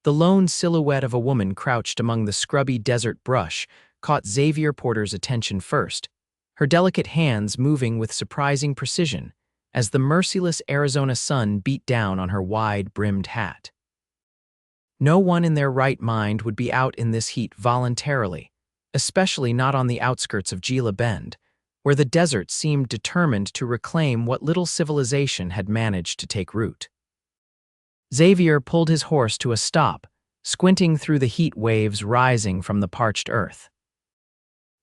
The lone silhouette of a woman crouched among the scrubby desert brush caught Xavier Porter's attention first, her delicate hands moving with surprising precision as the merciless Arizona sun beat down on her wide-brimmed hat. No one in their right mind would be out in this heat voluntarily, especially not on the outskirts of Gila Bend, where the desert seemed determined to reclaim what little civilization had managed to take root. Xavier pulled his horse to a stop, squinting through the heat waves rising from the parched earth.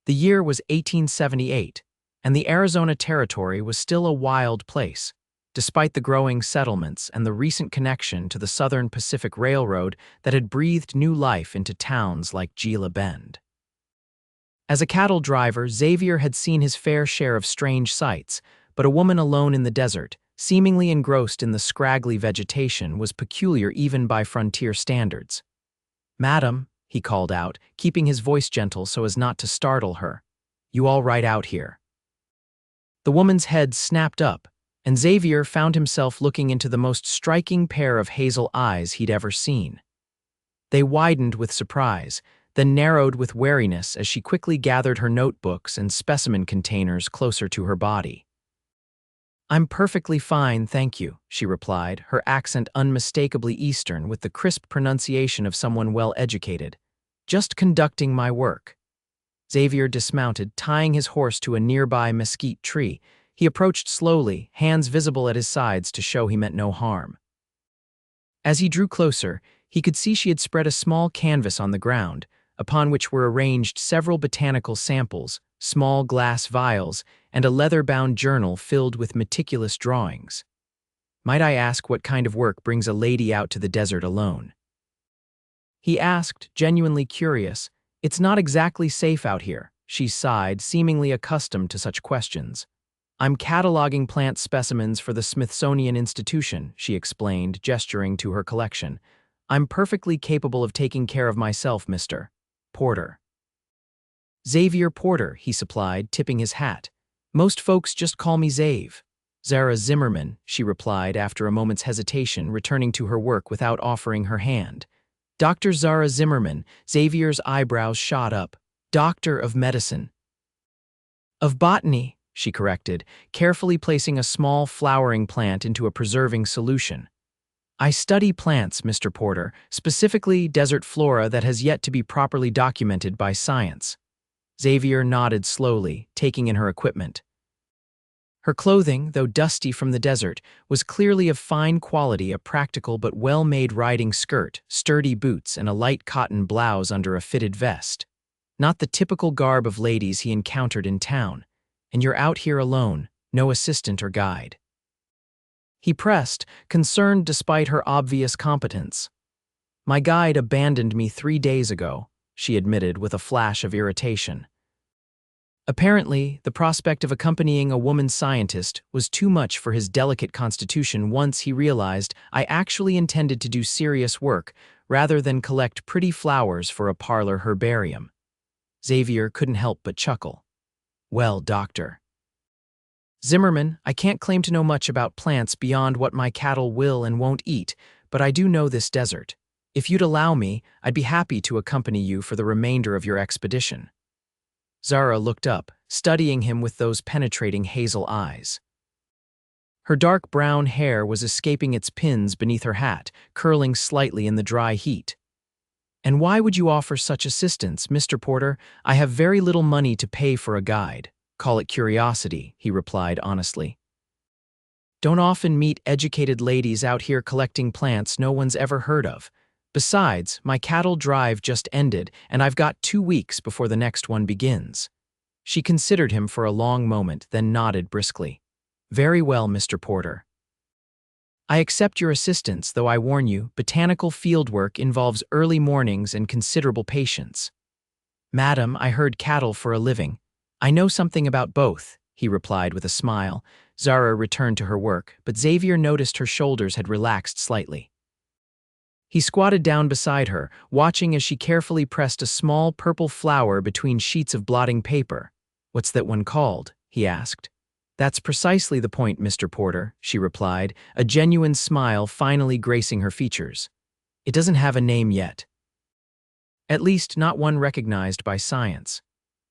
The year was 1878, and the Arizona Territory was still a wild place, despite the growing settlements and the recent connection to the Southern Pacific Railroad that had breathed new life into towns like Gila Bend. As a cattle driver, Xavier had seen his fair share of strange sights, but a woman alone in the desert, seemingly engrossed in the scraggly vegetation, was peculiar even by frontier standards. "Madam," he called out, keeping his voice gentle so as not to startle her, "you all right out here?" The woman's head snapped up, and Xavier found himself looking into the most striking pair of hazel eyes he'd ever seen. They widened with surprise, then narrowed with wariness as she quickly gathered her notebooks and specimen containers closer to her body. "I'm perfectly fine, thank you," she replied, her accent unmistakably Eastern with the crisp pronunciation of someone well-educated. "Just conducting my work." Xavier dismounted, tying his horse to a nearby mesquite tree. He approached slowly, hands visible at his sides to show he meant no harm. As he drew closer, he could see she had spread a small canvas on the ground, upon which were arranged several botanical samples, small glass vials, and a leather-bound journal filled with meticulous drawings. "Might I ask what kind of work brings a lady out to the desert alone?" he asked, genuinely curious. "It's not exactly safe out here," she sighed, seemingly accustomed to such questions. "I'm cataloging plant specimens for the Smithsonian Institution," she explained, gesturing to her collection. "I'm perfectly capable of taking care of myself, Mr. Porter." "Xavier Porter," he supplied, tipping his hat. "Most folks just call me Xav." "Zara Zimmerman," she replied after a moment's hesitation, returning to her work without offering her hand. "Dr. Zara Zimmerman." Xavier's eyebrows shot up. "Doctor of Medicine." "Of Botany," she corrected, carefully placing a small flowering plant into a preserving solution. "I study plants, Mr. Porter, specifically desert flora that has yet to be properly documented by science." Xavier nodded slowly, taking in her equipment. Her clothing, though dusty from the desert, was clearly of fine quality, a practical but well-made riding skirt, sturdy boots, and a light cotton blouse under a fitted vest. Not the typical garb of ladies he encountered in town. "And you're out here alone, no assistant or guide?" he pressed, concerned despite her obvious competence. "My guide abandoned me 3 days ago," she admitted with a flash of irritation. Apparently, the prospect of accompanying a woman scientist was too much for his delicate constitution once he realized I actually intended to do serious work rather than collect pretty flowers for a parlor herbarium. Xavier couldn't help but chuckle. "Well, Dr. Zimmerman, I can't claim to know much about plants beyond what my cattle will and won't eat, but I do know this desert. If you'd allow me, I'd be happy to accompany you for the remainder of your expedition." Zara looked up, studying him with those penetrating hazel eyes. Her dark brown hair was escaping its pins beneath her hat, curling slightly in the dry heat. "And why would you offer such assistance, Mr. Porter? I have very little money to pay for a guide. Call it curiosity," he replied honestly. "Don't often meet educated ladies out here collecting plants no one's ever heard of. Besides, my cattle drive just ended, and I've got 2 weeks before the next one begins." She considered him for a long moment, then nodded briskly. "Very well, Mr. Porter. I accept your assistance, though I warn you, botanical fieldwork involves early mornings and considerable patience." "Madam, I herd cattle for a living. I know something about both," he replied with a smile. Zara returned to her work, but Xavier noticed her shoulders had relaxed slightly. He squatted down beside her, watching as she carefully pressed a small purple flower between sheets of blotting paper. "What's that one called?" he asked. "That's precisely the point, Mr. Porter," she replied, a genuine smile finally gracing her features. It doesn't have a name yet. At least not one recognized by science.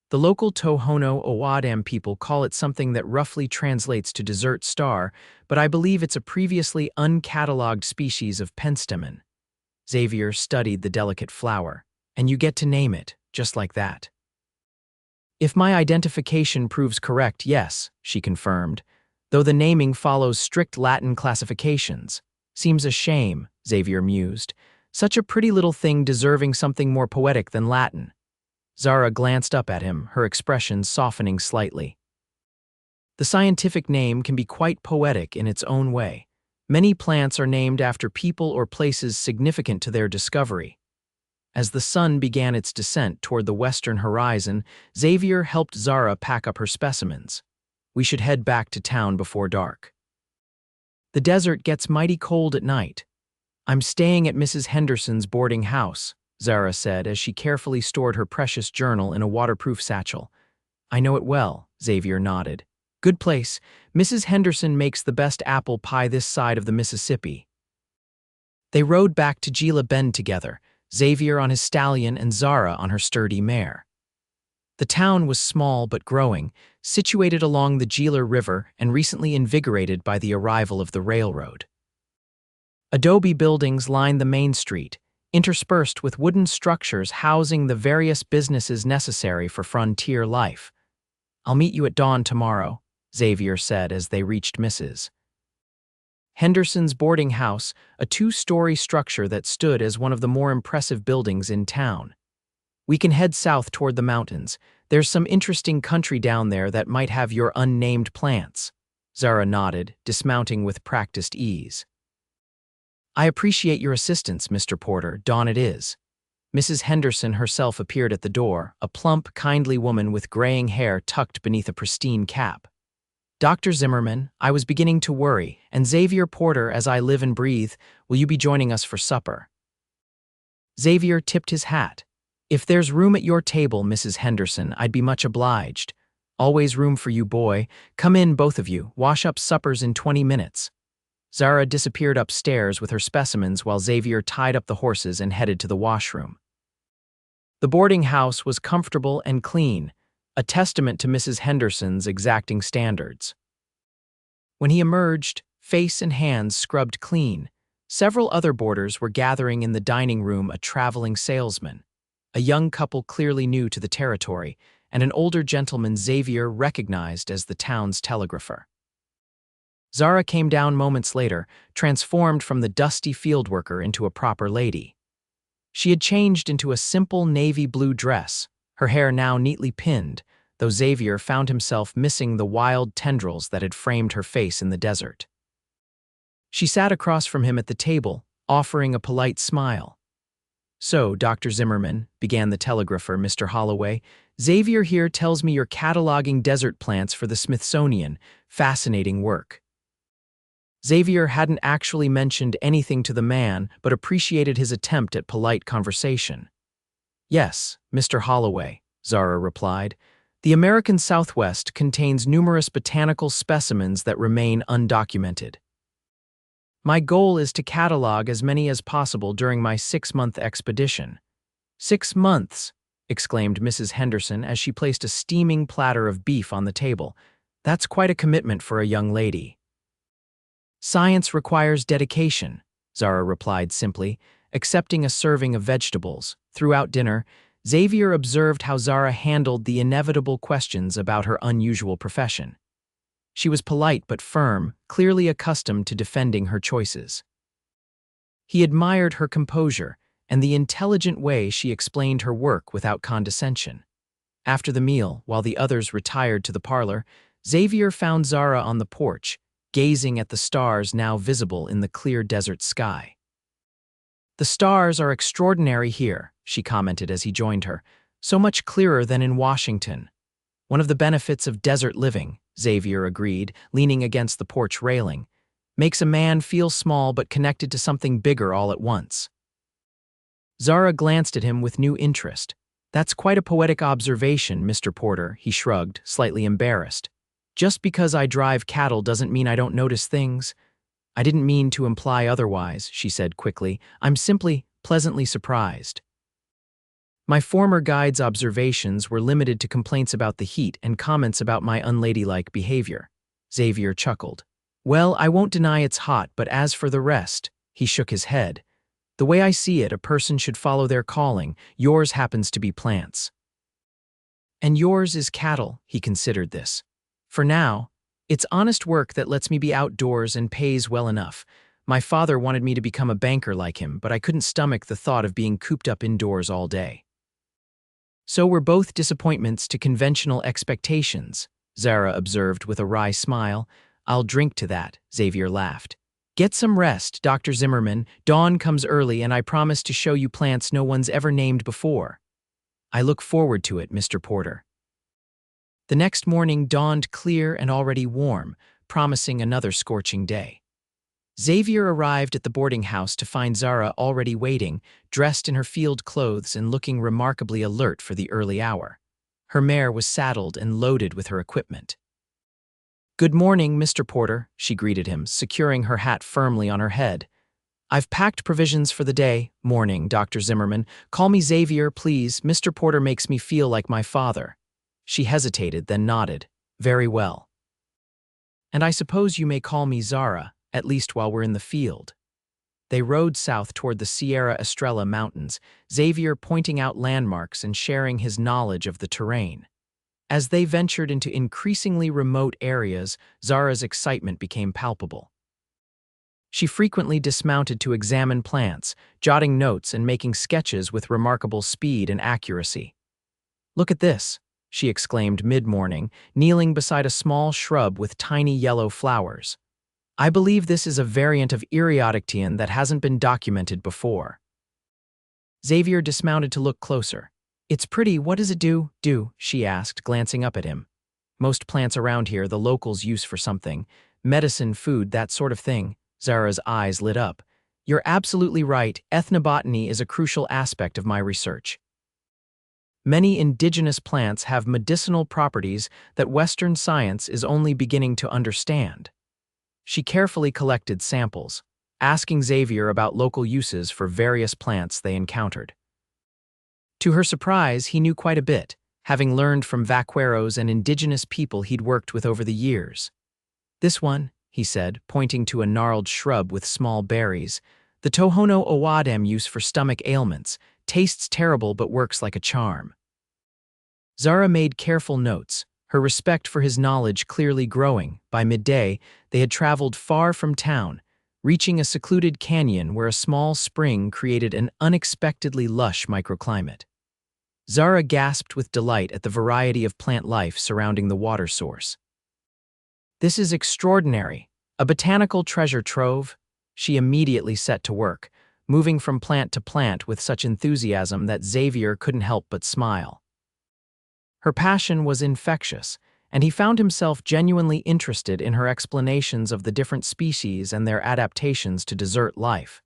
The local Tohono O'odham people call it something that roughly translates to desert star, but I believe it's a previously uncatalogued species of penstemon. Xavier studied the delicate flower. And you get to name it, just like that. If my identification proves correct, yes, she confirmed, though the naming follows strict Latin classifications. Seems a shame, Xavier mused. Such a pretty little thing deserving something more poetic than Latin. Zara glanced up at him, her expression softening slightly. The scientific name can be quite poetic in its own way. Many plants are named after people or places significant to their discovery. As the sun began its descent toward the western horizon, Xavier helped Zara pack up her specimens. We should head back to town before dark. The desert gets mighty cold at night. I'm staying at Mrs. Henderson's boarding house, Zara said as she carefully stored her precious journal in a waterproof satchel. I know it well, Xavier nodded. Good place. Mrs. Henderson makes the best apple pie this side of the Mississippi. They rode back to Gila Bend together, Xavier on his stallion and Zara on her sturdy mare. The town was small but growing, situated along the Gila River and recently invigorated by the arrival of the railroad. Adobe buildings lined the main street, interspersed with wooden structures housing the various businesses necessary for frontier life. I'll meet you at dawn tomorrow, Xavier said as they reached Mrs. Henderson's boarding house, a two-story structure that stood as one of the more impressive buildings in town. We can head south toward the mountains. There's some interesting country down there that might have your unnamed plants. Zara nodded, dismounting with practiced ease. I appreciate your assistance, Mr. Porter. Dawn it is. Mrs. Henderson herself appeared at the door, a plump, kindly woman with graying hair tucked beneath a pristine cap. Dr. Zimmerman, I was beginning to worry, and Xavier Porter, as I live and breathe, will you be joining us for supper? Xavier tipped his hat. If there's room at your table, Mrs. Henderson, I'd be much obliged. Always room for you, boy. Come in, both of you. Wash up suppers in 20 minutes. Zara disappeared upstairs with her specimens while Xavier tied up the horses and headed to the washroom. The boarding house was comfortable and clean, a testament to Mrs. Henderson's exacting standards. When he emerged, face and hands scrubbed clean, several other boarders were gathering in the dining room, a traveling salesman, a young couple clearly new to the territory, and an older gentleman Xavier recognized as the town's telegrapher. Zara came down moments later, transformed from the dusty fieldworker into a proper lady. She had changed into a simple navy blue dress, her hair now neatly pinned, though Xavier found himself missing the wild tendrils that had framed her face in the desert. She sat across from him at the table, offering a polite smile. So, Dr. Zimmerman, began the telegrapher, Mr. Holloway, Xavier here tells me you're cataloging desert plants for the Smithsonian. Fascinating work. Xavier hadn't actually mentioned anything to the man, but appreciated his attempt at polite conversation. Yes, Mr. Holloway, Zara replied. The American Southwest contains numerous botanical specimens that remain undocumented. My goal is to catalog as many as possible during my 6-month expedition. 6 months, exclaimed Mrs. Henderson as she placed a steaming platter of beef on the table. That's quite a commitment for a young lady. Science requires dedication, Zara replied simply, accepting a serving of vegetables. Throughout dinner, Xavier observed how Zara handled the inevitable questions about her unusual profession. She was polite but firm, clearly accustomed to defending her choices. He admired her composure and the intelligent way she explained her work without condescension. After the meal, while the others retired to the parlor, Xavier found Zara on the porch, gazing at the stars now visible in the clear desert sky. The stars are extraordinary here, she commented as he joined her, so much clearer than in Washington. One of the benefits of desert living, Xavier agreed, leaning against the porch railing, makes a man feel small but connected to something bigger all at once. Zara glanced at him with new interest. That's quite a poetic observation, Mr. Porter, he shrugged, slightly embarrassed. Just because I drive cattle doesn't mean I don't notice things. I didn't mean to imply otherwise, she said quickly. I'm simply, pleasantly surprised. My former guide's observations were limited to complaints about the heat and comments about my unladylike behavior. Xavier chuckled. Well, I won't deny it's hot, but as for the rest, he shook his head. The way I see it, a person should follow their calling. Yours happens to be plants. And yours is cattle, he considered this. For now, it's honest work that lets me be outdoors and pays well enough. My father wanted me to become a banker like him, but I couldn't stomach the thought of being cooped up indoors all day. So we're both disappointments to conventional expectations, Zara observed with a wry smile. I'll drink to that, Xavier laughed. Get some rest, Dr. Zimmerman. Dawn comes early and I promise to show you plants no one's ever named before. I look forward to it, Mr. Porter. The next morning dawned clear and already warm, promising another scorching day. Xavier arrived at the boarding house to find Zara already waiting, dressed in her field clothes and looking remarkably alert for the early hour. Her mare was saddled and loaded with her equipment. Good morning, Mr. Porter, she greeted him, securing her hat firmly on her head. I've packed provisions for the day. Morning, Dr. Zimmerman. Call me Xavier, please. Mr. Porter makes me feel like my father. She hesitated, then nodded. Very well. And I suppose you may call me Zara, at least while we're in the field. They rode south toward the Sierra Estrella Mountains, Xavier pointing out landmarks and sharing his knowledge of the terrain. As they ventured into increasingly remote areas, Zara's excitement became palpable. She frequently dismounted to examine plants, jotting notes and making sketches with remarkable speed and accuracy. Look at this, she exclaimed mid-morning, kneeling beside a small shrub with tiny yellow flowers. I believe this is a variant of Eriodicteon that hasn't been documented before. Xavier dismounted to look closer. It's pretty, what does it do, she asked, glancing up at him. Most plants around here the locals use for something. Medicine, food, that sort of thing. Zara's eyes lit up. You're absolutely right, ethnobotany is a crucial aspect of my research. Many indigenous plants have medicinal properties that Western science is only beginning to understand. She carefully collected samples, asking Xavier about local uses for various plants they encountered. To her surprise, he knew quite a bit, having learned from vaqueros and indigenous people he'd worked with over the years. This one, he said, pointing to a gnarled shrub with small berries, the Tohono O'odham use for stomach ailments, tastes terrible but works like a charm. Zara made careful notes, her respect for his knowledge clearly growing. By midday, they had traveled far from town, reaching a secluded canyon where a small spring created an unexpectedly lush microclimate. Zara gasped with delight at the variety of plant life surrounding the water source. This is extraordinary, a botanical treasure trove. She immediately set to work, moving from plant to plant with such enthusiasm that Xavier couldn't help but smile. Her passion was infectious, and he found himself genuinely interested in her explanations of the different species and their adaptations to desert life.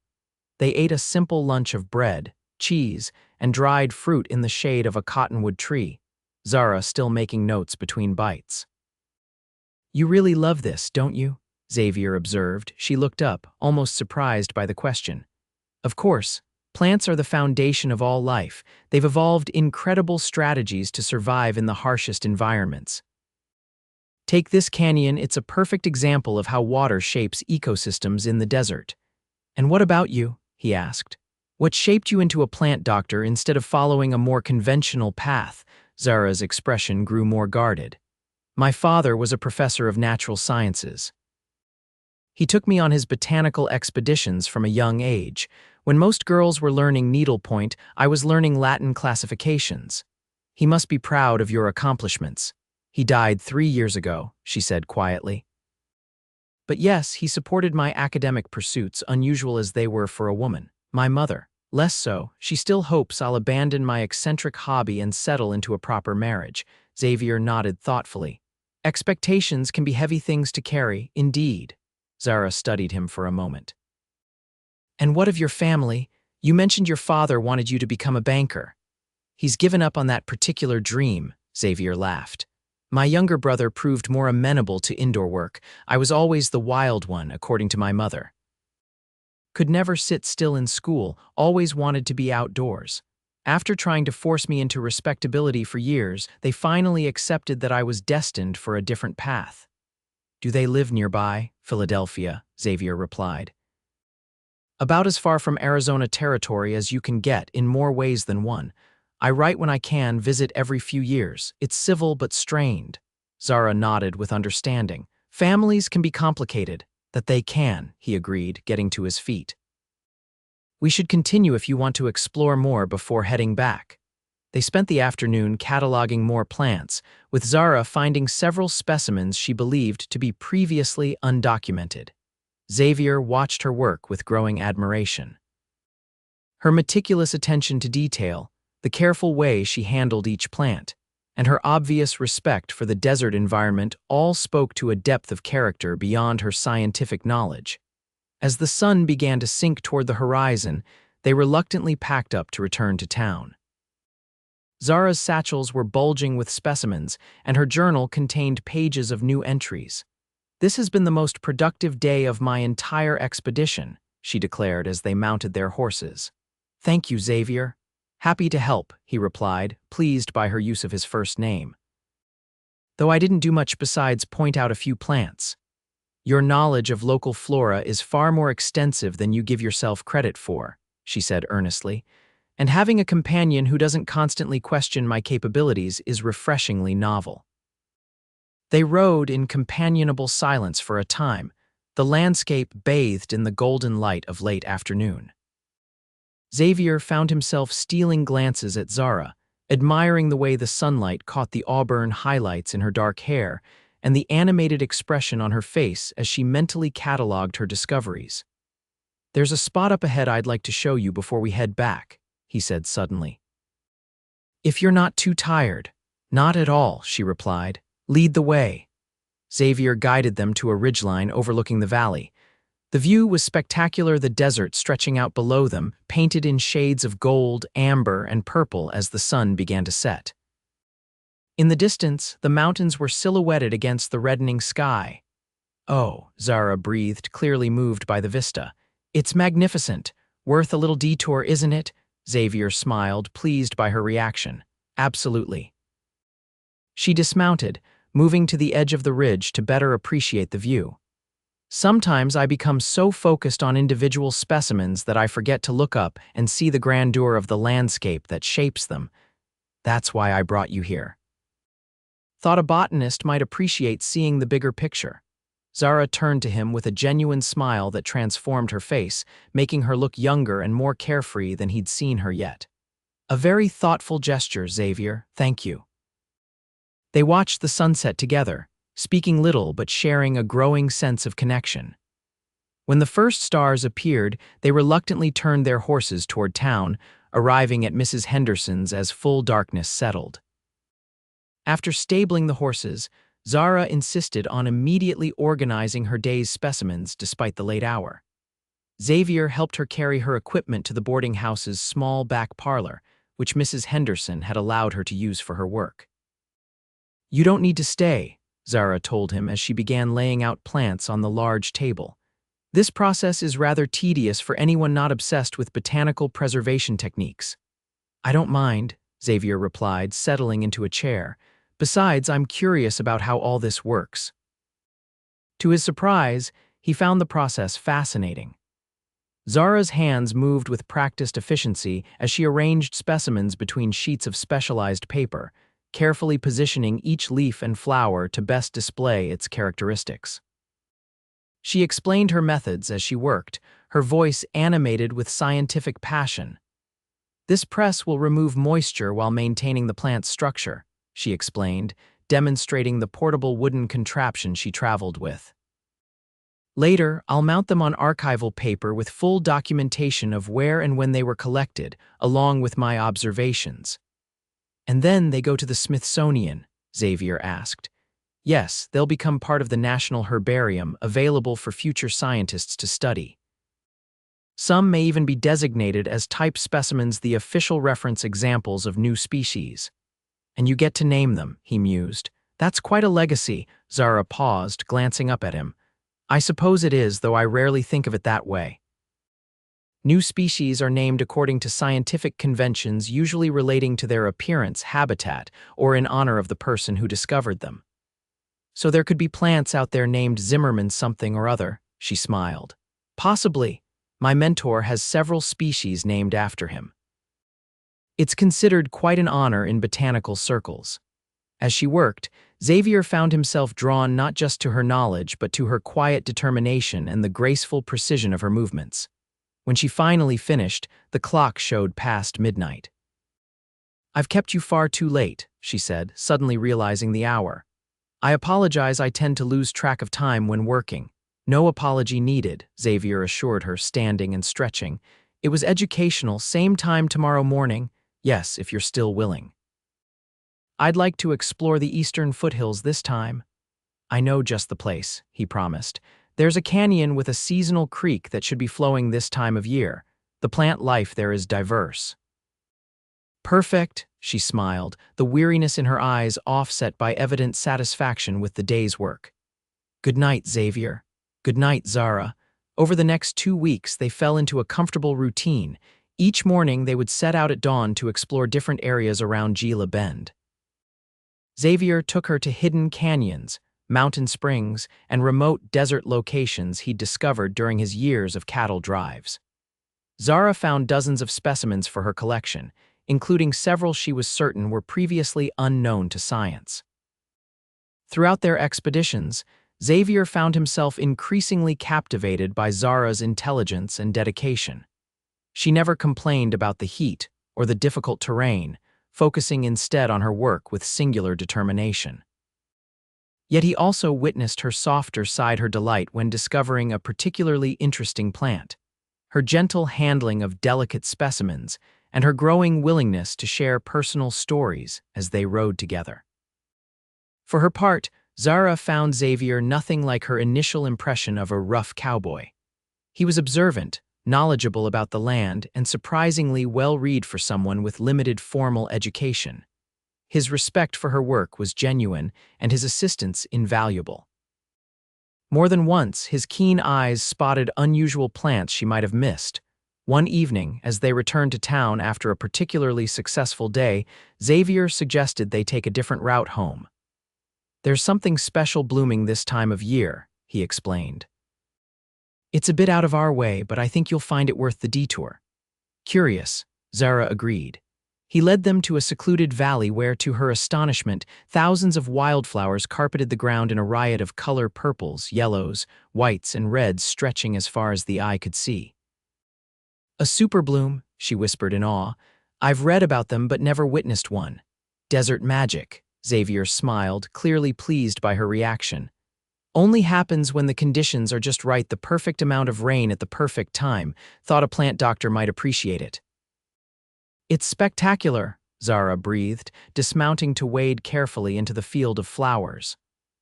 They ate a simple lunch of bread, cheese, and dried fruit in the shade of a cottonwood tree, Zara still making notes between bites. You really love this, don't you? Xavier observed. She looked up, almost surprised by the question. Of course, plants are the foundation of all life. They've evolved incredible strategies to survive in the harshest environments. Take this canyon, it's a perfect example of how water shapes ecosystems in the desert. And what about you? He asked. What shaped you into a plant doctor instead of following a more conventional path? Zara's expression grew more guarded. My father was a professor of natural sciences. He took me on his botanical expeditions from a young age. When most girls were learning needlepoint, I was learning Latin classifications. He must be proud of your accomplishments. He died 3 years ago, she said quietly. But yes, he supported my academic pursuits, unusual as they were for a woman. My mother, less so, she still hopes I'll abandon my eccentric hobby and settle into a proper marriage. Xavier nodded thoughtfully. Expectations can be heavy things to carry, indeed. Zara studied him for a moment. And what of your family? You mentioned your father wanted you to become a banker. He's given up on that particular dream, Xavier laughed. My younger brother proved more amenable to indoor work. I was always the wild one, according to my mother. Could never sit still in school, always wanted to be outdoors. After trying to force me into respectability for years, they finally accepted that I was destined for a different path. Do they live nearby? Philadelphia, Xavier replied. About as far from Arizona territory as you can get in more ways than one. I write when I can, visit every few years. It's civil but strained. Zara nodded with understanding. Families can be complicated. That they can, he agreed, getting to his feet. We should continue if you want to explore more before heading back. They spent the afternoon cataloging more plants, with Zara finding several specimens she believed to be previously undocumented. Xavier watched her work with growing admiration. Her meticulous attention to detail, the careful way she handled each plant, and her obvious respect for the desert environment all spoke to a depth of character beyond her scientific knowledge. As the sun began to sink toward the horizon, they reluctantly packed up to return to town. Zara's satchels were bulging with specimens, and her journal contained pages of new entries. This has been the most productive day of my entire expedition, she declared as they mounted their horses. Thank you, Xavier. Happy to help, he replied, pleased by her use of his first name. Though I didn't do much besides point out a few plants. Your knowledge of local flora is far more extensive than you give yourself credit for, she said earnestly, and having a companion who doesn't constantly question my capabilities is refreshingly novel. They rode in companionable silence for a time, the landscape bathed in the golden light of late afternoon. Xavier found himself stealing glances at Zara, admiring the way the sunlight caught the auburn highlights in her dark hair and the animated expression on her face as she mentally cataloged her discoveries. There's a spot up ahead I'd like to show you before we head back, he said suddenly. If you're not too tired. Not at all, she replied. Lead the way. Xavier guided them to a ridgeline overlooking the valley. The view was spectacular, the desert stretching out below them, painted in shades of gold, amber, and purple as the sun began to set. In the distance, the mountains were silhouetted against the reddening sky. Oh, Zara breathed, clearly moved by the vista. It's magnificent. Worth a little detour, isn't it? Xavier smiled, pleased by her reaction. Absolutely. She dismounted, moving to the edge of the ridge to better appreciate the view. Sometimes I become so focused on individual specimens that I forget to look up and see the grandeur of the landscape that shapes them. That's why I brought you here. Thought a botanist might appreciate seeing the bigger picture. Zara turned to him with a genuine smile that transformed her face, making her look younger and more carefree than he'd seen her yet. A very thoughtful gesture, Xavier, thank you. They watched the sunset together, speaking little but sharing a growing sense of connection. When the first stars appeared, they reluctantly turned their horses toward town, arriving at Mrs. Henderson's as full darkness settled. After stabling the horses, Zara insisted on immediately organizing her day's specimens despite the late hour. Xavier helped her carry her equipment to the boarding house's small back parlor, which Mrs. Henderson had allowed her to use for her work. You don't need to stay, Zara told him as she began laying out plants on the large table. This process is rather tedious for anyone not obsessed with botanical preservation techniques. I don't mind, Xavier replied, settling into a chair. Besides, I'm curious about how all this works. To his surprise, he found the process fascinating. Zara's hands moved with practiced efficiency as she arranged specimens between sheets of specialized paper, carefully positioning each leaf and flower to best display its characteristics. She explained her methods as she worked, her voice animated with scientific passion. This press will remove moisture while maintaining the plant's structure, she explained, demonstrating the portable wooden contraption she traveled with. Later, I'll mount them on archival paper with full documentation of where and when they were collected, along with my observations. And then they go to the Smithsonian, Xavier asked. Yes, they'll become part of the National Herbarium, available for future scientists to study. Some may even be designated as type specimens, the official reference examples of new species. And you get to name them, he mused. That's quite a legacy. Zara paused, glancing up at him. I suppose it is, though I rarely think of it that way. New species are named according to scientific conventions, usually relating to their appearance, habitat, or in honor of the person who discovered them. So there could be plants out there named Zimmerman something or other, she smiled. Possibly. My mentor has several species named after him. It's considered quite an honor in botanical circles. As she worked, Xavier found himself drawn not just to her knowledge but to her quiet determination and the graceful precision of her movements. When she finally finished, the clock showed past midnight. "I've kept you far too late," she said, suddenly realizing the hour. "I apologize, I tend to lose track of time when working." "No apology needed," Xavier assured her, standing and stretching. "It was educational, same time tomorrow morning. Yes, if you're still willing." "I'd like to explore the eastern foothills this time." "I know just the place," he promised. "There's a canyon with a seasonal creek that should be flowing this time of year. The plant life there is diverse." "Perfect," she smiled, the weariness in her eyes offset by evident satisfaction with the day's work. "Good night, Xavier." "Good night, Zara." Over the next 2 weeks, they fell into a comfortable routine. Each morning, they would set out at dawn to explore different areas around Gila Bend. Xavier took her to hidden canyons, mountain springs, and remote desert locations he'd discovered during his years of cattle drives. Zara found dozens of specimens for her collection, including several she was certain were previously unknown to science. Throughout their expeditions, Xavier found himself increasingly captivated by Zara's intelligence and dedication. She never complained about the heat or the difficult terrain, focusing instead on her work with singular determination. Yet he also witnessed her softer side, her delight when discovering a particularly interesting plant, her gentle handling of delicate specimens, and her growing willingness to share personal stories as they rode together. For her part, Zara found Xavier nothing like her initial impression of a rough cowboy. He was observant, knowledgeable about the land, and surprisingly well-read for someone with limited formal education. His respect for her work was genuine, and his assistance invaluable. More than once, his keen eyes spotted unusual plants she might have missed. One evening, as they returned to town after a particularly successful day, Xavier suggested they take a different route home. "There's something special blooming this time of year," he explained. "It's a bit out of our way, but I think you'll find it worth the detour." "Curious," Zara agreed. He led them to a secluded valley where, to her astonishment, thousands of wildflowers carpeted the ground in a riot of color: purples, yellows, whites, and reds stretching as far as the eye could see. "A superbloom," she whispered in awe. "I've read about them but never witnessed one." "Desert magic," Xavier smiled, clearly pleased by her reaction. "Only happens when the conditions are just right, the perfect amount of rain at the perfect time. Thought a plant doctor might appreciate it." "It's spectacular," Zara breathed, dismounting to wade carefully into the field of flowers.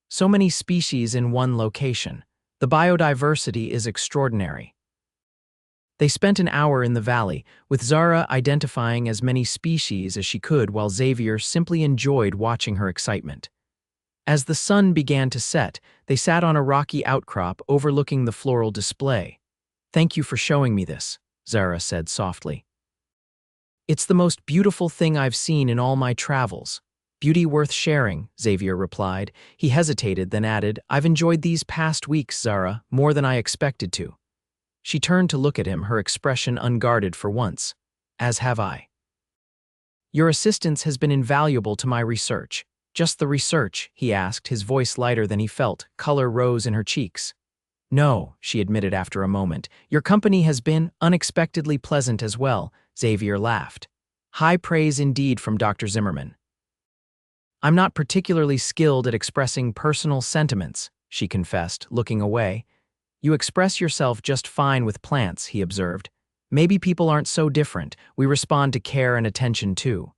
"So many species in one location. The biodiversity is extraordinary." They spent an hour in the valley, with Zara identifying as many species as she could while Xavier simply enjoyed watching her excitement. As the sun began to set, they sat on a rocky outcrop overlooking the floral display. "Thank you for showing me this," Zara said softly. "It's the most beautiful thing I've seen in all my travels." "Beauty worth sharing," Xavier replied. He hesitated, then added, "I've enjoyed these past weeks, Zara, more than I expected to." She turned to look at him, her expression unguarded for once. "As have I." "Your assistance has been invaluable to my research." "Just the research?" he asked, his voice lighter than he felt. Color rose in her cheeks. "No," she admitted after a moment. "Your company has been unexpectedly pleasant as well." Xavier laughed. "High praise indeed from Dr. Zimmerman." "I'm not particularly skilled at expressing personal sentiments," she confessed, looking away. "You express yourself just fine with plants," he observed. "Maybe people aren't so different. We respond to care and attention too."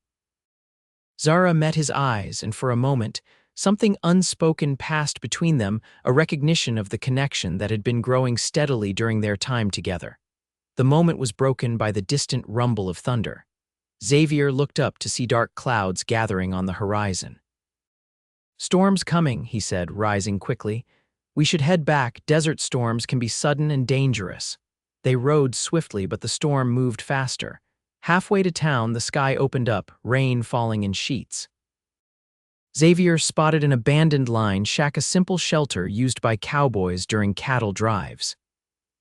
Zara met his eyes, and for a moment, something unspoken passed between them, a recognition of the connection that had been growing steadily during their time together. The moment was broken by the distant rumble of thunder. Xavier looked up to see dark clouds gathering on the horizon. "Storm's coming," he said, rising quickly. "We should head back. Desert storms can be sudden and dangerous." They rode swiftly, but the storm moved faster. Halfway to town, the sky opened up, rain falling in sheets. Xavier spotted an abandoned line shack, a simple shelter used by cowboys during cattle drives.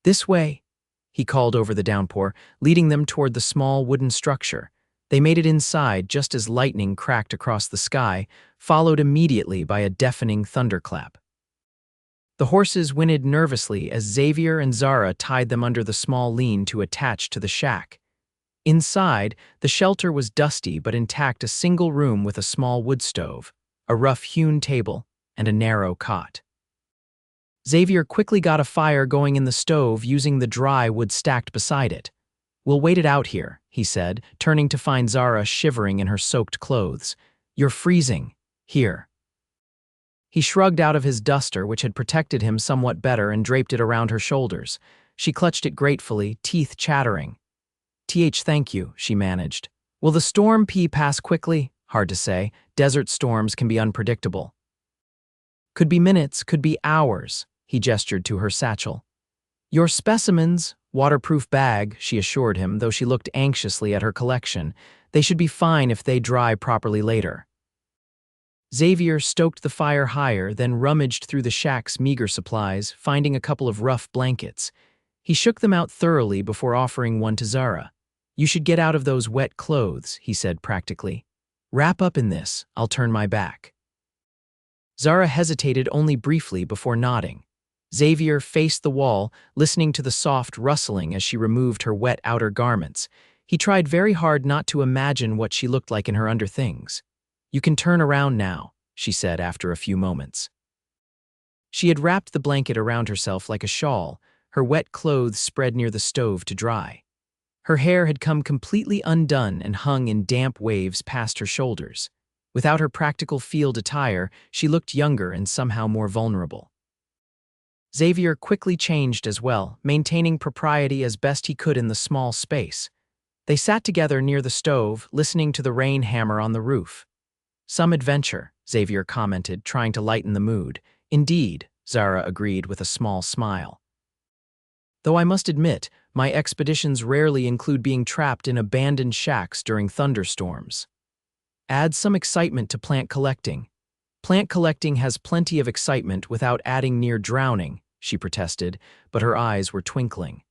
"This way," he called over the downpour, leading them toward the small wooden structure. They made it inside just as lightning cracked across the sky, followed immediately by a deafening thunderclap. The horses whinnied nervously as Xavier and Zara tied them under the small lean-to attached to the shack. Inside, the shelter was dusty but intact, a single room with a small wood stove, a rough-hewn table, and a narrow cot. Xavier quickly got a fire going in the stove using the dry wood stacked beside it. "We'll wait it out here," he said, turning to find Zara shivering in her soaked clothes. "You're freezing. Here." He shrugged out of his duster, which had protected him somewhat better, and draped it around her shoulders. She clutched it gratefully, teeth chattering. Thank you," she managed. "Will the storm pass quickly?" Hard to say. Desert storms can be unpredictable. "Could be minutes, could be hours," he gestured to her satchel. "Your specimens, waterproof bag," she assured him, though she looked anxiously at her collection. "They should be fine if they dry properly later." Xavier stoked the fire higher, then rummaged through the shack's meager supplies, finding a couple of rough blankets. He shook them out thoroughly before offering one to Zara. "You should get out of those wet clothes," he said practically. "Wrap up in this, I'll turn my back." Zara hesitated only briefly before nodding. Xavier faced the wall, listening to the soft rustling as she removed her wet outer garments. He tried very hard not to imagine what she looked like in her underthings. "You can turn around now," she said after a few moments. She had wrapped the blanket around herself like a shawl, her wet clothes spread near the stove to dry. Her hair had come completely undone and hung in damp waves past her shoulders. Without her practical field attire, she looked younger and somehow more vulnerable. Xavier quickly changed as well, maintaining propriety as best he could in the small space. They sat together near the stove, listening to the rain hammer on the roof. "Some adventure," Xavier commented, trying to lighten the mood. "Indeed," Zara agreed with a small smile. "Though I must admit, my expeditions rarely include being trapped in abandoned shacks during thunderstorms. Add some excitement to plant collecting." "Plant collecting has plenty of excitement without adding near drowning," she protested, but her eyes were twinkling.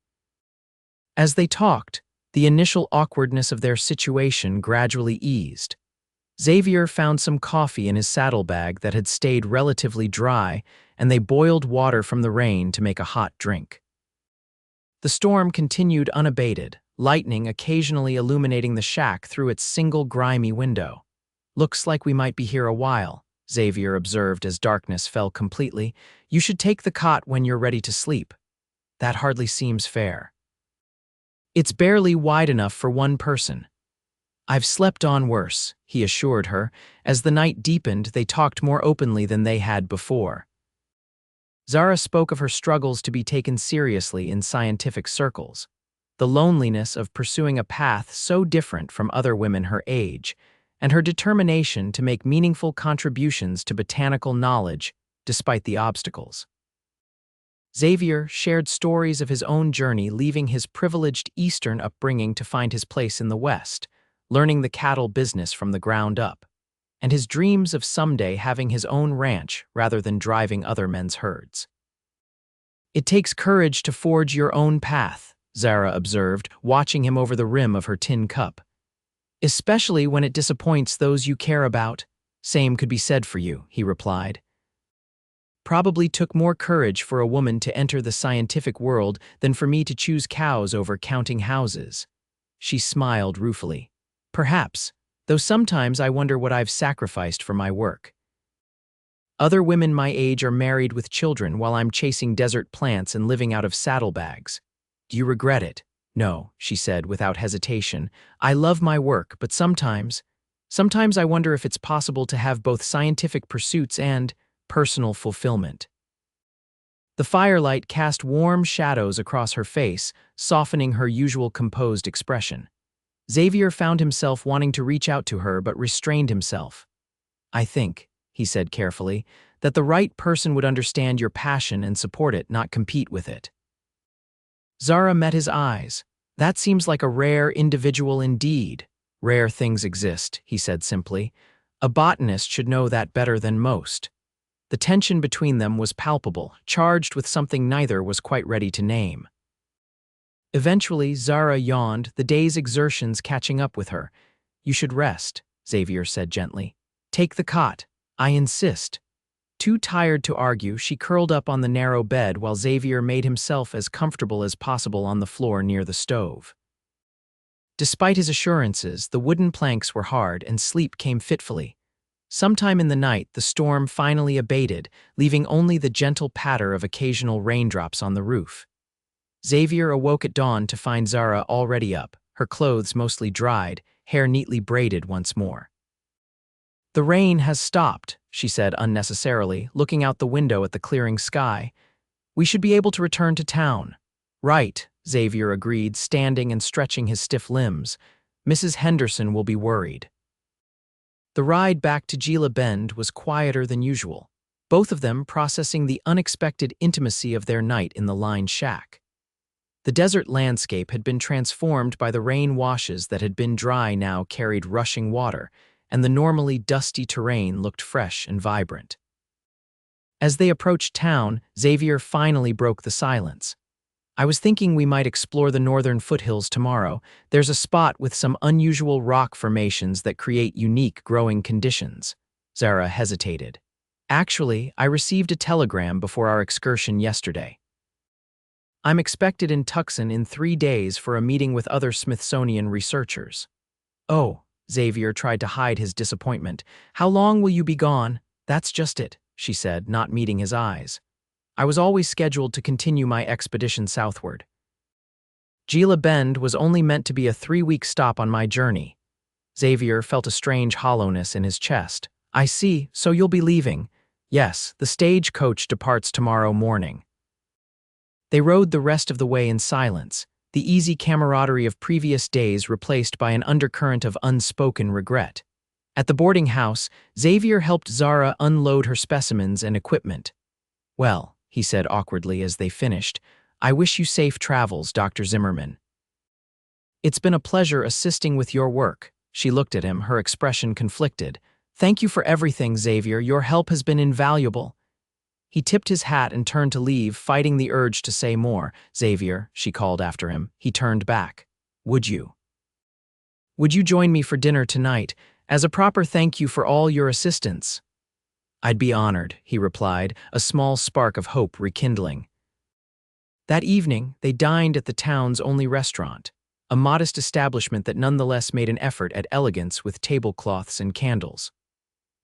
As they talked, the initial awkwardness of their situation gradually eased. Xavier found some coffee in his saddlebag that had stayed relatively dry, and they boiled water from the rain to make a hot drink. The storm continued unabated, lightning occasionally illuminating the shack through its single grimy window. "Looks like we might be here a while," Xavier observed as darkness fell completely. "You should take the cot when you're ready to sleep." "That hardly seems fair." "It's barely wide enough for one person." "I've slept on worse," he assured her. As the night deepened, they talked more openly than they had before. Zara spoke of her struggles to be taken seriously in scientific circles, the loneliness of pursuing a path so different from other women her age, and her determination to make meaningful contributions to botanical knowledge despite the obstacles. Xavier shared stories of his own journey, leaving his privileged Eastern upbringing to find his place in the West, learning the cattle business from the ground up, and his dreams of someday having his own ranch rather than driving other men's herds. "It takes courage to forge your own path," Zara observed, watching him over the rim of her tin cup. "Especially when it disappoints those you care about." "Same could be said for you," he replied. "Probably took more courage for a woman to enter the scientific world than for me to choose cows over counting houses." She smiled ruefully. "Perhaps, though sometimes I wonder what I've sacrificed for my work. Other women my age are married with children while I'm chasing desert plants and living out of saddlebags. Do you regret it?" "No," she said without hesitation. "I love my work, but sometimes I wonder if it's possible to have both scientific pursuits and personal fulfillment." The firelight cast warm shadows across her face, softening her usual composed expression. Xavier found himself wanting to reach out to her but restrained himself. "I think," he said carefully, "that the right person would understand your passion and support it, not compete with it." Zara met his eyes. That seems like a rare individual indeed. Rare things exist, he said simply. A botanist should know that better than most. The tension between them was palpable, charged with something neither was quite ready to name. Eventually, Zara yawned, the day's exertions catching up with her. You should rest, Xavier said gently. Take the cot. I insist. Too tired to argue, she curled up on the narrow bed while Xavier made himself as comfortable as possible on the floor near the stove. Despite his assurances, the wooden planks were hard and sleep came fitfully. Sometime in the night, the storm finally abated, leaving only the gentle patter of occasional raindrops on the roof. Xavier awoke at dawn to find Zara already up, her clothes mostly dried, hair neatly braided once more. The rain has stopped, she said unnecessarily, looking out the window at the clearing sky. We should be able to return to town. Right, Xavier agreed, standing and stretching his stiff limbs. Mrs. Henderson will be worried. The ride back to Gila Bend was quieter than usual, both of them processing the unexpected intimacy of their night in the lined shack. The desert landscape had been transformed by the rain washes that had been dry now carried rushing water, and the normally dusty terrain looked fresh and vibrant. As they approached town, Xavier finally broke the silence. I was thinking we might explore the northern foothills tomorrow. There's a spot with some unusual rock formations that create unique growing conditions. Zara hesitated. Actually, I received a telegram before our excursion yesterday. I'm expected in Tucson in 3 days for a meeting with other Smithsonian researchers. Oh, Xavier tried to hide his disappointment. How long will you be gone? That's just it, she said, not meeting his eyes. I was always scheduled to continue my expedition southward. Gila Bend was only meant to be a 3-week stop on my journey. Xavier felt a strange hollowness in his chest. I see, so you'll be leaving. Yes, the stagecoach departs tomorrow morning. They rode the rest of the way in silence, the easy camaraderie of previous days replaced by an undercurrent of unspoken regret. At the boarding house, Xavier helped Zara unload her specimens and equipment. Well, he said awkwardly as they finished, I wish you safe travels, Dr. Zimmerman. It's been a pleasure assisting with your work. She looked at him, her expression conflicted. Thank you for everything, Xavier. Your help has been invaluable. He tipped his hat and turned to leave, fighting the urge to say more. Xavier, she called after him. He turned back. Would you join me for dinner tonight, as a proper thank you for all your assistance? I'd be honored, he replied, a small spark of hope rekindling. That evening, they dined at the town's only restaurant, a modest establishment that nonetheless made an effort at elegance with tablecloths and candles.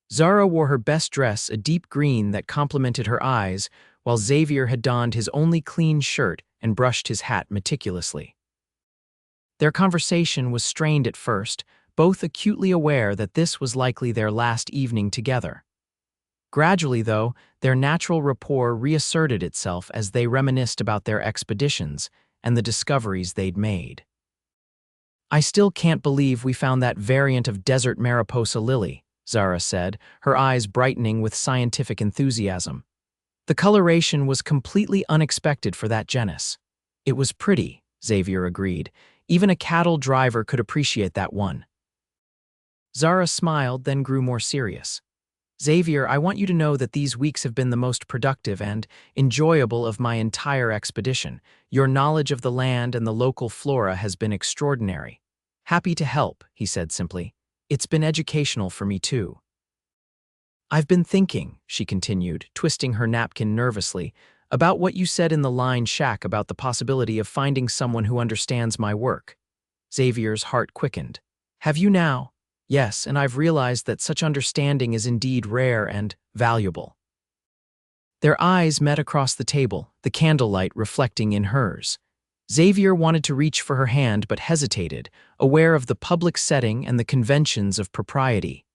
Zara wore her best dress, a deep green that complemented her eyes, while Xavier had donned his only clean shirt and brushed his hat meticulously. Their conversation was strained at first, both acutely aware that this was likely their last evening together. Gradually, though, their natural rapport reasserted itself as they reminisced about their expeditions and the discoveries they'd made. I still can't believe we found that variant of desert mariposa lily, Zara said, her eyes brightening with scientific enthusiasm. The coloration was completely unexpected for that genus. It was pretty, Xavier agreed. Even a cattle driver could appreciate that one. Zara smiled, then grew more serious. Xavier, I want you to know that these weeks have been the most productive and enjoyable of my entire expedition. Your knowledge of the land and the local flora has been extraordinary. Happy to help, he said simply. It's been educational for me too. I've been thinking, she continued, twisting her napkin nervously, about what you said in the lined shack about the possibility of finding someone who understands my work. Xavier's heart quickened. Have you now? Yes, and I've realized that such understanding is indeed rare and valuable. Their eyes met across the table, the candlelight reflecting in hers. Xavier wanted to reach for her hand but hesitated, aware of the public setting and the conventions of propriety.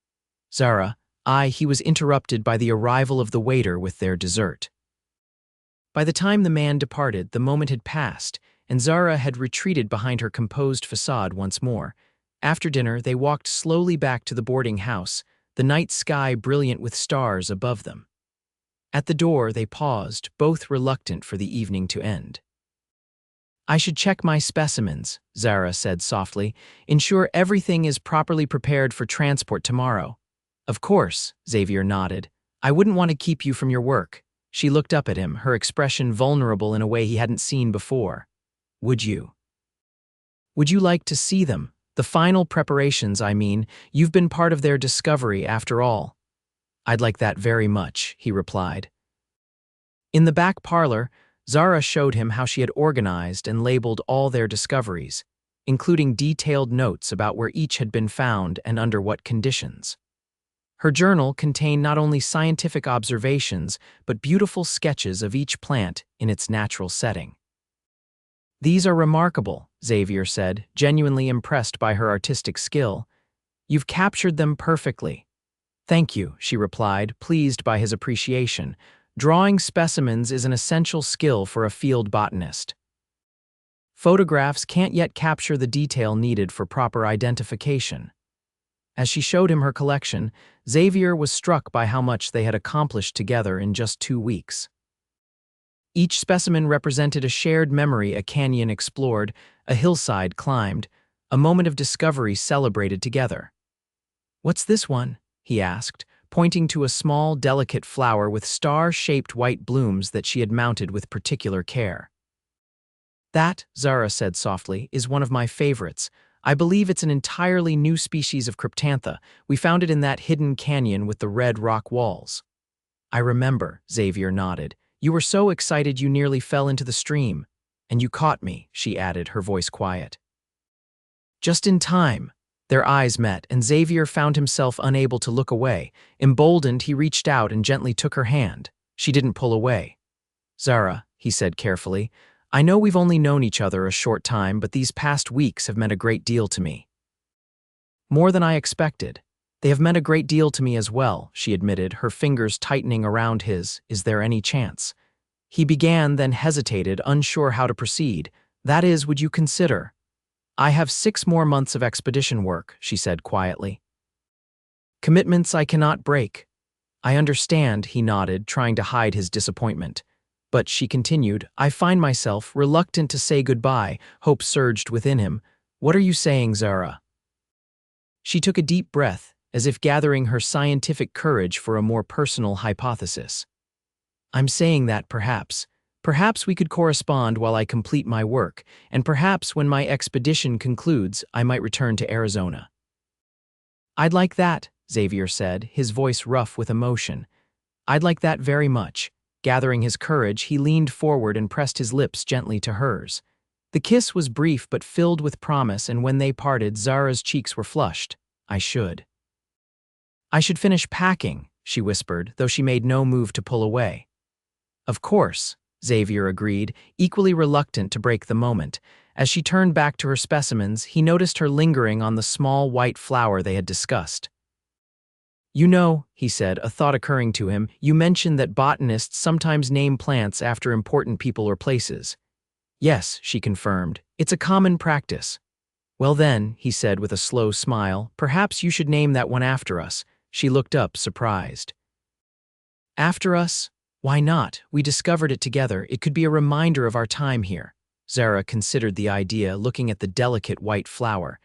Zara, he was interrupted by the arrival of the waiter with their dessert. By the time the man departed, the moment had passed, and Zara had retreated behind her composed facade once more. After dinner, they walked slowly back to the boarding house, the night sky brilliant with stars above them. At the door, they paused, both reluctant for the evening to end. I should check my specimens, Zara said softly. Ensure everything is properly prepared for transport tomorrow. Of course, Xavier nodded. I wouldn't want to keep you from your work. She looked up at him, her expression vulnerable in a way he hadn't seen before. Would you? Would you like to see them? The final preparations, I mean. You've been part of their discovery, after all. I'd like that very much, he replied. In the back parlor, Zara showed him how she had organized and labeled all their discoveries, including detailed notes about where each had been found and under what conditions. Her journal contained not only scientific observations, but beautiful sketches of each plant in its natural setting. These are remarkable, Xavier said, genuinely impressed by her artistic skill. You've captured them perfectly. Thank you, she replied, pleased by his appreciation. Drawing specimens is an essential skill for a field botanist. Photographs can't yet capture the detail needed for proper identification. As she showed him her collection, Xavier was struck by how much they had accomplished together in just 2 weeks. Each specimen represented a shared memory, a canyon explored, a hillside climbed, a moment of discovery celebrated together. "What's this one?" he asked, pointing to a small, delicate flower with star-shaped white blooms that she had mounted with particular care. "That," Zara said softly, "is one of my favorites. I believe it's an entirely new species of cryptantha. We found it in that hidden canyon with the red rock walls." "I remember," Xavier nodded. "You were so excited you nearly fell into the stream. And you caught me," she added, her voice quiet. Just in time. Their eyes met, and Xavier found himself unable to look away. Emboldened, he reached out and gently took her hand. She didn't pull away. "Zara," he said carefully, "I know we've only known each other a short time, but these past weeks have meant a great deal to me." "More than I expected. They have meant a great deal to me as well," she admitted, her fingers tightening around his. "Is there any chance?" He began, then hesitated, unsure how to proceed. "That is, would you consider?" "I have 6 more months of expedition work," she said quietly. "Commitments I cannot break." "I understand," he nodded, trying to hide his disappointment. But she continued, "I find myself reluctant to say goodbye." Hope surged within him. "What are you saying, Zara?" She took a deep breath, as if gathering her scientific courage for a more personal hypothesis. "I'm saying that perhaps we could correspond while I complete my work, and perhaps when my expedition concludes, I might return to Arizona." "I'd like that," Xavier said, his voice rough with emotion. "I'd like that very much." Gathering his courage, he leaned forward and pressed his lips gently to hers. The kiss was brief but filled with promise, and when they parted, Zara's cheeks were flushed. I should finish packing," she whispered, though she made no move to pull away. "Of course," Xavier agreed, equally reluctant to break the moment. As she turned back to her specimens, he noticed her lingering on the small white flower they had discussed. "You know," he said, a thought occurring to him, "you mentioned that botanists sometimes name plants after important people or places." "Yes," she confirmed, "it's a common practice." "Well then," he said with a slow smile, "perhaps you should name that one after us." She looked up, surprised. "After us? Why not? We discovered it together. It could be a reminder of our time here." Zara considered the idea, looking at the delicate white flower.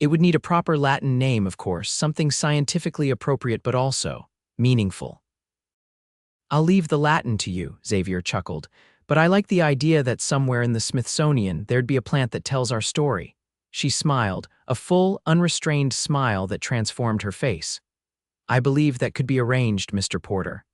It would need a proper Latin name, of course, something scientifically appropriate but also meaningful. "I'll leave the Latin to you," Xavier chuckled, "but I like the idea that somewhere in the Smithsonian there'd be a plant that tells our story." She smiled, a full, unrestrained smile that transformed her face. "I believe that could be arranged, Mr. Porter."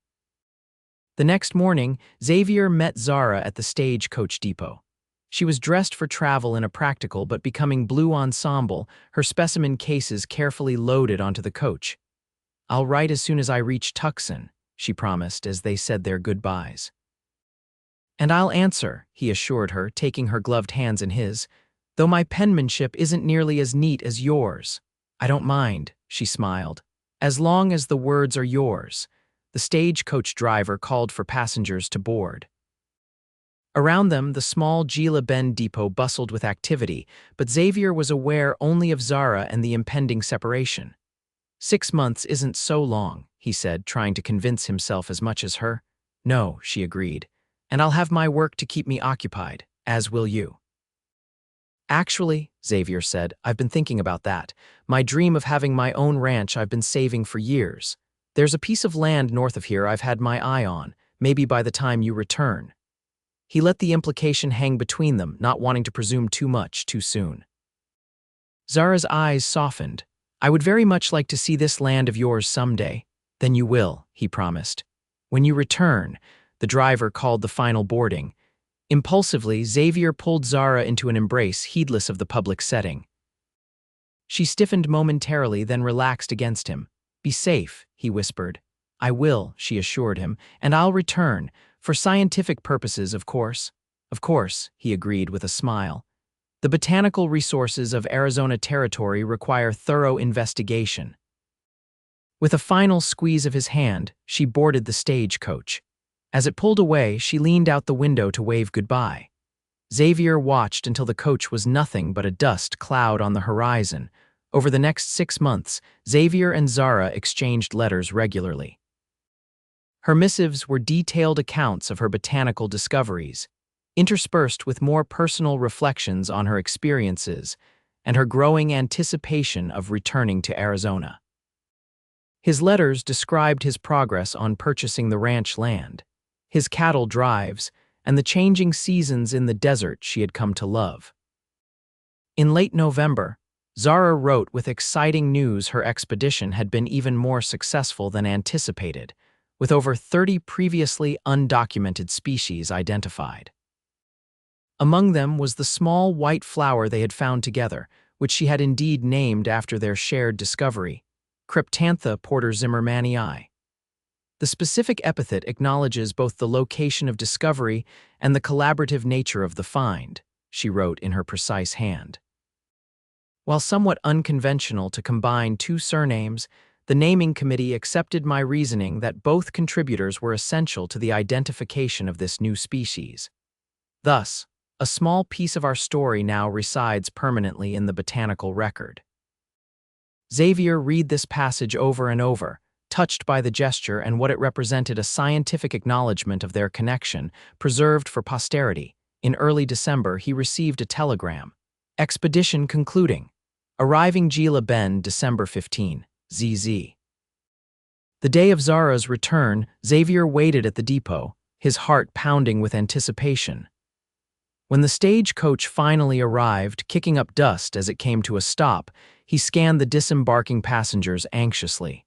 The next morning, Xavier met Zara at the stagecoach depot. She was dressed for travel in a practical but becoming blue ensemble, her specimen cases carefully loaded onto the coach. "I'll write as soon as I reach Tucson," she promised as they said their goodbyes. "And I'll answer," he assured her, taking her gloved hands in his, "though my penmanship isn't nearly as neat as yours." "I don't mind," she smiled, "as long as the words are yours." The stagecoach driver called for passengers to board. Around them, the small Gila Bend depot bustled with activity, but Xavier was aware only of Zara and the impending separation. 6 months isn't so long," he said, trying to convince himself as much as her. "No," she agreed, "and I'll have my work to keep me occupied, as will you." Actually, Xavier said, I've been thinking about that. My dream of having my own ranch I've been saving for years. There's a piece of land north of here I've had my eye on, maybe by the time you return. He let the implication hang between them, not wanting to presume too much too soon. Zara's eyes softened. I would very much like to see this land of yours someday. Then you will, he promised. When you return, the driver called the final boarding. Impulsively, Xavier pulled Zara into an embrace, heedless of the public setting. She stiffened momentarily, then relaxed against him. Be safe, he whispered. I will, she assured him, and I'll return. For scientific purposes, of course. Of course, he agreed with a smile. The botanical resources of Arizona Territory require thorough investigation. With a final squeeze of his hand, she boarded the stagecoach. As it pulled away, she leaned out the window to wave goodbye. Xavier watched until the coach was nothing but a dust cloud on the horizon. Over the next 6 months, Xavier and Zara exchanged letters regularly. Her missives were detailed accounts of her botanical discoveries, interspersed with more personal reflections on her experiences and her growing anticipation of returning to Arizona. His letters described his progress on purchasing the ranch land, his cattle drives, and the changing seasons in the desert she had come to love. In late November, Zara wrote with exciting news her expedition had been even more successful than anticipated, with over 30 previously undocumented species identified. Among them was the small white flower they had found together, which she had indeed named after their shared discovery, Cryptantha Porter Zimmermanii. The specific epithet acknowledges both the location of discovery and the collaborative nature of the find, she wrote in her precise hand. While somewhat unconventional to combine 2 surnames, the naming committee accepted my reasoning that both contributors were essential to the identification of this new species. Thus, a small piece of our story now resides permanently in the botanical record. Xavier read this passage over and over, touched by the gesture and what it represented, a scientific acknowledgement of their connection, preserved for posterity. In early December, he received a telegram. Expedition concluding. Arriving Gila Bend, December 15, ZZ. The day of Zara's return, Xavier waited at the depot, his heart pounding with anticipation. When the stagecoach finally arrived, kicking up dust as it came to a stop, he scanned the disembarking passengers anxiously.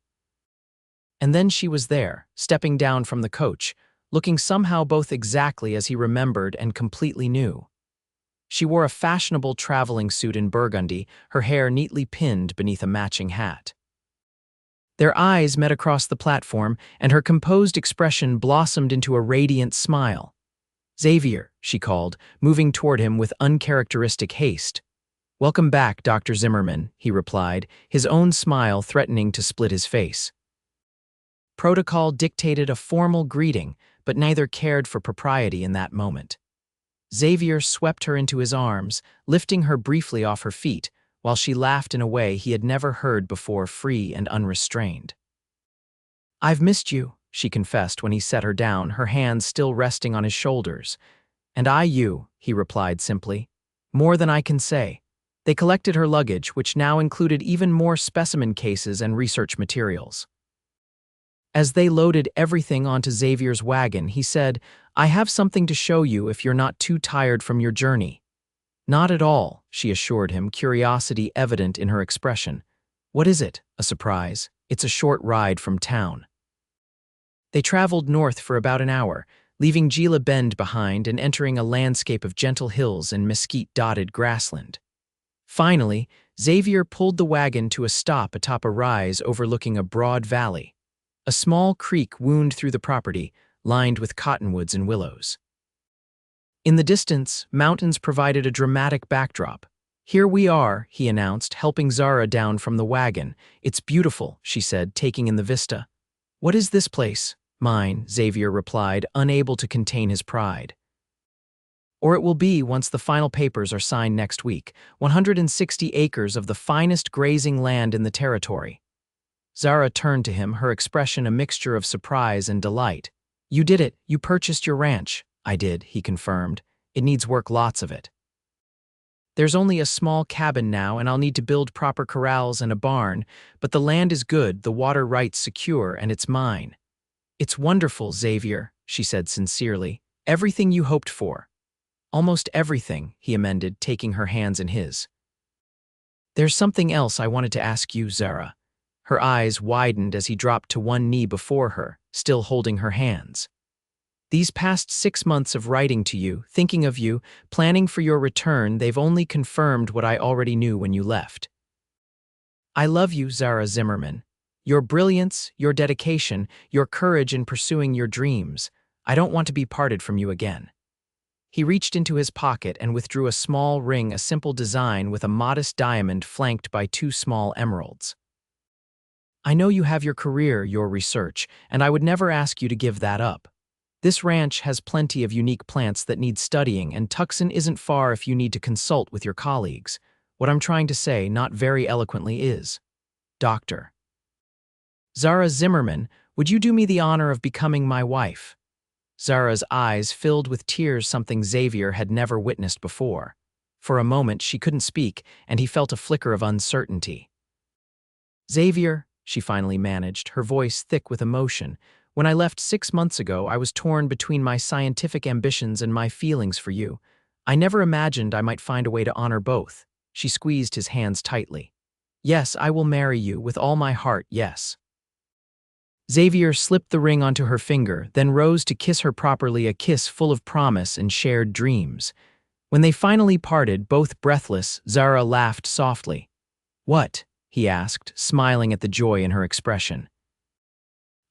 And then she was there, stepping down from the coach, looking somehow both exactly as he remembered and completely new. She wore a fashionable traveling suit in burgundy, her hair neatly pinned beneath a matching hat. Their eyes met across the platform, and her composed expression blossomed into a radiant smile. Xavier, she called, moving toward him with uncharacteristic haste. Welcome back, Dr. Zimmerman, he replied, his own smile threatening to split his face. Protocol dictated a formal greeting, but neither cared for propriety in that moment. Xavier swept her into his arms, lifting her briefly off her feet, while she laughed in a way he had never heard before, free and unrestrained. I've missed you, she confessed when he set her down, her hands still resting on his shoulders. And I you, he replied simply. More than I can say. They collected her luggage, which now included even more specimen cases and research materials. As they loaded everything onto Xavier's wagon, he said, I have something to show you if you're not too tired from your journey. Not at all, she assured him, curiosity evident in her expression. What is it? A surprise. It's a short ride from town. They traveled north for about an hour, leaving Gila Bend behind and entering a landscape of gentle hills and mesquite-dotted grassland. Finally, Xavier pulled the wagon to a stop atop a rise overlooking a broad valley. A small creek wound through the property, lined with cottonwoods and willows. In the distance, mountains provided a dramatic backdrop. Here we are, he announced, helping Zara down from the wagon. It's beautiful, she said, taking in the vista. What is this place? Mine, Xavier replied, unable to contain his pride. Or it will be once the final papers are signed next week. 160 acres of the finest grazing land in the territory. Zara turned to him, her expression a mixture of surprise and delight. You did it. You purchased your ranch. I did, he confirmed. It needs work, lots of it. There's only a small cabin now, and I'll need to build proper corrals and a barn, but the land is good, the water rights secure, and it's mine." "It's wonderful, Xavier," she said sincerely. "Everything you hoped for." "Almost everything," he amended, taking her hands in his. "There's something else I wanted to ask you, Zara." Her eyes widened as he dropped to one knee before her, still holding her hands. "These past 6 months of writing to you, thinking of you, planning for your return, they've only confirmed what I already knew when you left. I love you, Zara Zimmerman. Your brilliance, your dedication, your courage in pursuing your dreams. I don't want to be parted from you again." He reached into his pocket and withdrew a small ring, a simple design with a modest diamond flanked by 2 small emeralds. "I know you have your career, your research, and I would never ask you to give that up. This ranch has plenty of unique plants that need studying, and Tucson isn't far if you need to consult with your colleagues. What I'm trying to say, not very eloquently, is, Dr. Zara Zimmerman, would you do me the honor of becoming my wife?" Zara's eyes filled with tears, something Xavier had never witnessed before. For a moment she couldn't speak, and he felt a flicker of uncertainty. "Xavier," she finally managed, her voice thick with emotion, "when I left 6 months ago, I was torn between my scientific ambitions and my feelings for you. I never imagined I might find a way to honor both." She squeezed his hands tightly. "Yes, I will marry you, with all my heart, yes." Xavier slipped the ring onto her finger, then rose to kiss her properly, a kiss full of promise and shared dreams. When they finally parted, both breathless, Zara laughed softly. "What?" he asked, smiling at the joy in her expression.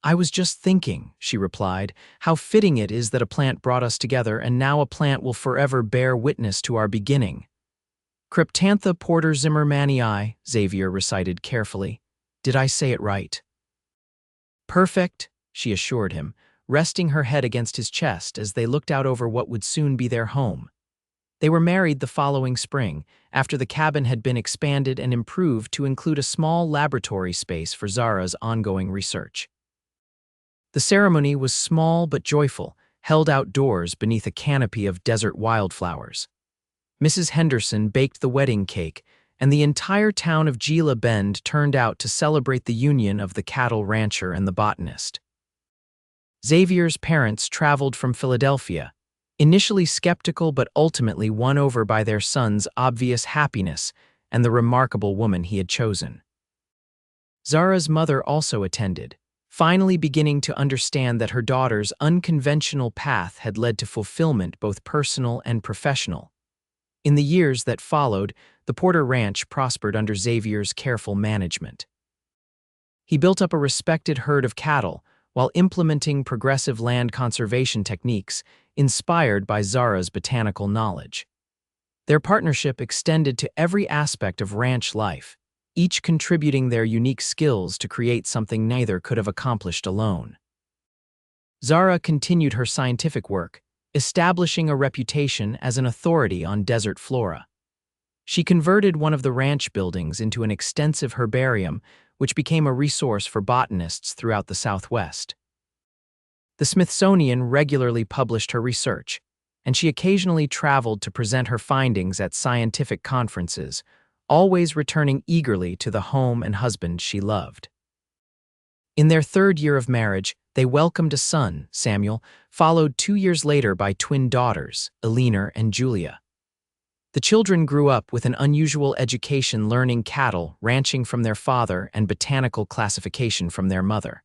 "I was just thinking," she replied, "how fitting it is that a plant brought us together, and now a plant will forever bear witness to our beginning." "Cryptantha Porter Zimmermanii," Xavier recited carefully. "Did I say it right?" "Perfect," she assured him, resting her head against his chest as they looked out over what would soon be their home. They were married the following spring, after the cabin had been expanded and improved to include a small laboratory space for Zara's ongoing research. The ceremony was small but joyful, held outdoors beneath a canopy of desert wildflowers. Mrs. Henderson baked the wedding cake, and the entire town of Gila Bend turned out to celebrate the union of the cattle rancher and the botanist. Xavier's parents traveled from Philadelphia, initially skeptical but ultimately won over by their son's obvious happiness and the remarkable woman he had chosen. Zara's mother also attended, finally beginning to understand that her daughter's unconventional path had led to fulfillment, both personal and professional. In the years that followed, the Porter Ranch prospered under Xavier's careful management. He built up a respected herd of cattle while implementing progressive land conservation techniques inspired by Zara's botanical knowledge. Their partnership extended to every aspect of ranch life, each contributing their unique skills to create something neither could have accomplished alone. Zara continued her scientific work, establishing a reputation as an authority on desert flora. She converted one of the ranch buildings into an extensive herbarium, which became a resource for botanists throughout the Southwest. The Smithsonian regularly published her research, and she occasionally traveled to present her findings at scientific conferences, always returning eagerly to the home and husband she loved. In their 3rd year of marriage, they welcomed a son, Samuel, followed 2 years later by twin daughters, Eleanor and Julia. The children grew up with an unusual education, learning cattle, ranching from their father, and botanical classification from their mother.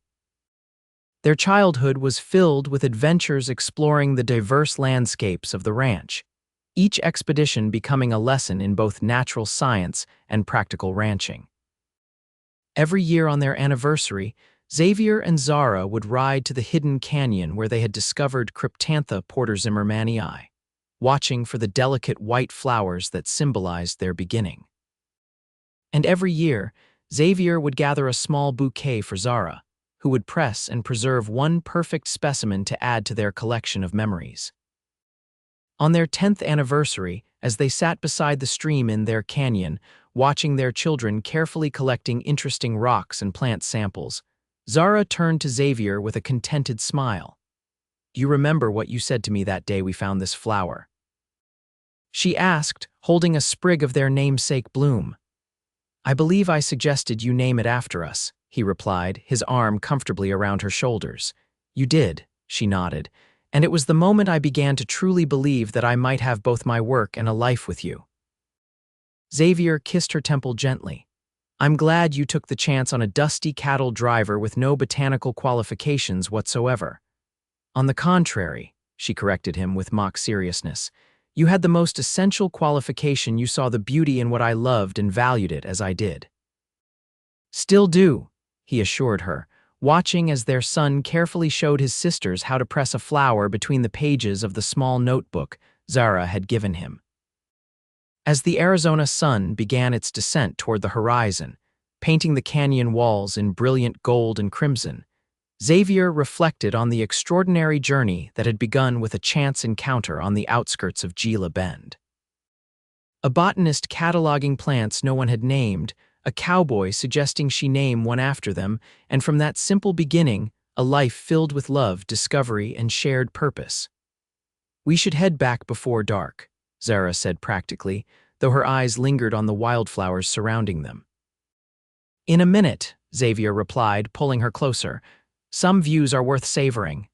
Their childhood was filled with adventures exploring the diverse landscapes of the ranch, each expedition becoming a lesson in both natural science and practical ranching. Every year on their anniversary, Xavier and Zara would ride to the hidden canyon where they had discovered Cryptantha Porter Zimmermanii, watching for the delicate white flowers that symbolized their beginning. And every year, Xavier would gather a small bouquet for Zara, who would press and preserve one perfect specimen to add to their collection of memories. On their 10th anniversary, as they sat beside the stream in their canyon, watching their children carefully collecting interesting rocks and plant samples, Zara turned to Xavier with a contented smile. "Do you remember what you said to me that day we found this flower?" she asked, holding a sprig of their namesake bloom. "I believe I suggested you name it after us," he replied, his arm comfortably around her shoulders. "You did," she nodded, "and it was the moment I began to truly believe that I might have both my work and a life with you." Xavier kissed her temple gently. "I'm glad you took the chance on a dusty cattle driver with no botanical qualifications whatsoever." "On the contrary," she corrected him with mock seriousness, "you had the most essential qualification. You saw the beauty in what I loved and valued it as I did." "Still do," he assured her, watching as their son carefully showed his sisters how to press a flower between the pages of the small notebook Zara had given him. As the Arizona sun began its descent toward the horizon, painting the canyon walls in brilliant gold and crimson, Xavier reflected on the extraordinary journey that had begun with a chance encounter on the outskirts of Gila Bend. A botanist cataloging plants no one had named, a cowboy suggesting she name one after them, and from that simple beginning, a life filled with love, discovery, and shared purpose. "We should head back before dark," Zara said practically, though her eyes lingered on the wildflowers surrounding them. "In a minute," Xavier replied, pulling her closer. "Some views are worth savoring."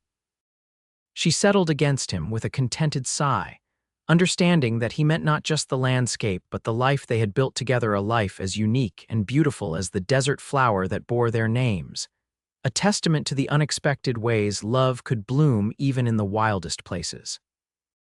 She settled against him with a contented sigh, understanding that he meant not just the landscape but the life they had built together, a life as unique and beautiful as the desert flower that bore their names, a testament to the unexpected ways love could bloom even in the wildest places.